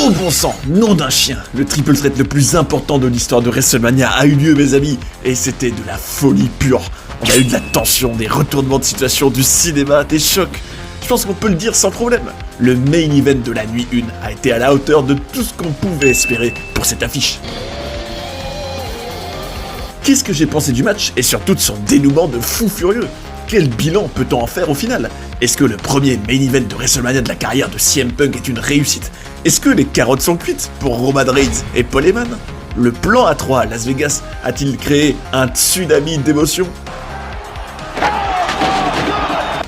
Oh bon sang, nom d'un chien. Le triple threat le plus important de l'histoire de WrestleMania a eu lieu, mes amis, et c'était de la folie pure. On a eu de la tension, des retournements de situation, du cinéma, des chocs. Je pense qu'on peut le dire sans problème. Le main event de la nuit 1 a été à la hauteur de tout ce qu'on pouvait espérer pour cette affiche. Qu'est-ce que j'ai pensé du match et surtout de son dénouement de fou furieux? Quel bilan peut-on en faire au final? Est-ce que le premier main event de WrestleMania de la carrière de CM Punk est une réussite? Est-ce que les carottes sont cuites pour Roman Reigns et Paul Heyman? Le plan A3 à Las Vegas a-t-il créé un tsunami d'émotions?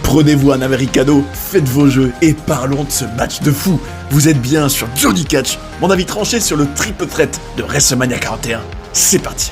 Prenez-vous un americano, faites vos jeux et parlons de ce match de fou. Vous êtes bien sur Johnny Catch, mon avis tranché sur le triple threat de WrestleMania 41. C'est parti.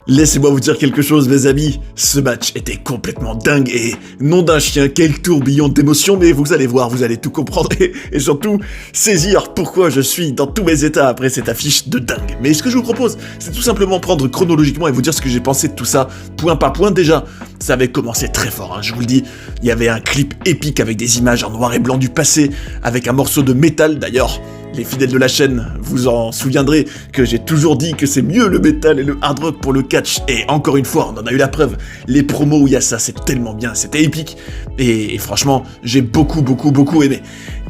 Laissez-moi vous dire quelque chose, mes amis, ce match était complètement dingue et nom d'un chien, quel tourbillon d'émotions, mais vous allez voir, vous allez tout comprendre et surtout saisir pourquoi je suis dans tous mes états après cette affiche de dingue. Mais ce que je vous propose, c'est tout simplement prendre chronologiquement et vous dire ce que j'ai pensé de tout ça, point par point. Déjà, ça avait commencé très fort, je vous le dis, il y avait un clip épique avec des images en noir et blanc du passé, avec un morceau de métal d'ailleurs. Les fidèles de la chaîne, vous en souviendrez que j'ai toujours dit que c'est mieux le métal et le hard rock pour le catch, et encore une fois, on en a eu la preuve. Les promos où il y a ça, c'est tellement bien, c'était épique, et franchement, j'ai beaucoup aimé.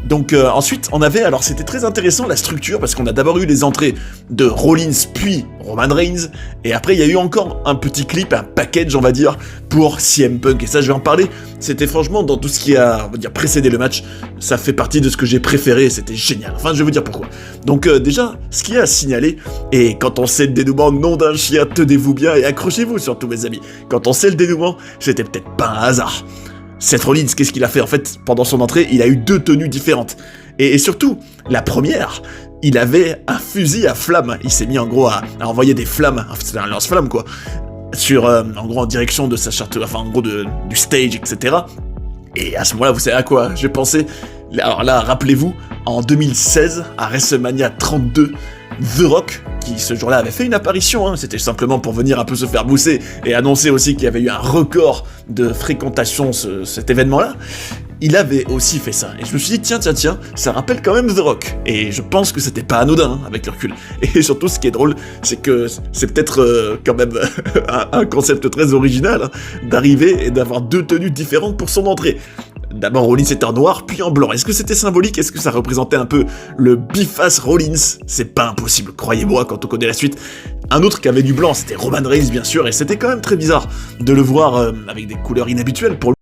Donc ensuite, on avait, alors c'était très intéressant la structure, parce qu'on a d'abord eu les entrées de Rollins puis Roman Reigns, et après il y a eu encore un petit clip, un package on va dire, pour CM Punk, et ça je vais en parler, c'était franchement dans tout ce qui a, on va dire, précédé le match, ça fait partie de ce que j'ai préféré, c'était génial, enfin je vais vous dire pourquoi. Donc déjà, ce qu'il y a à signaler, et quand on sait le dénouement, nom d'un chien, tenez-vous bien et accrochez-vous surtout mes amis, quand on sait le dénouement, c'était peut-être pas un hasard. Seth Rollins, qu'est-ce qu'il a fait? En fait, pendant son entrée, il a eu deux tenues différentes. Et surtout, la première, il avait un fusil à flammes. Il s'est mis en gros à envoyer des flammes, c'est un lance-flamme quoi, sur, en gros en direction de sa charte, enfin en gros du stage, etc. Et à ce moment-là, vous savez à quoi j'ai pensé? Alors là, rappelez-vous, en 2016, à WrestleMania 32, The Rock, qui ce jour-là avait fait une apparition, c'était simplement pour venir un peu se faire bousser et annoncer aussi qu'il y avait eu un record de fréquentation cet événement-là, il avait aussi fait ça. Et je me suis dit, tiens, ça rappelle quand même The Rock. Et je pense que c'était pas anodin, avec le recul. Et surtout, ce qui est drôle, c'est que c'est peut-être quand même un concept très original, d'arriver et d'avoir deux tenues différentes pour son entrée. D'abord Rollins était en noir, puis en blanc. Est-ce que c'était symbolique? Est-ce que ça représentait un peu le biface Rollins? C'est pas impossible, croyez-moi, quand on connaît la suite. Un autre qui avait du blanc, c'était Roman Reigns, bien sûr, et c'était quand même très bizarre de le voir avec des couleurs inhabituelles pour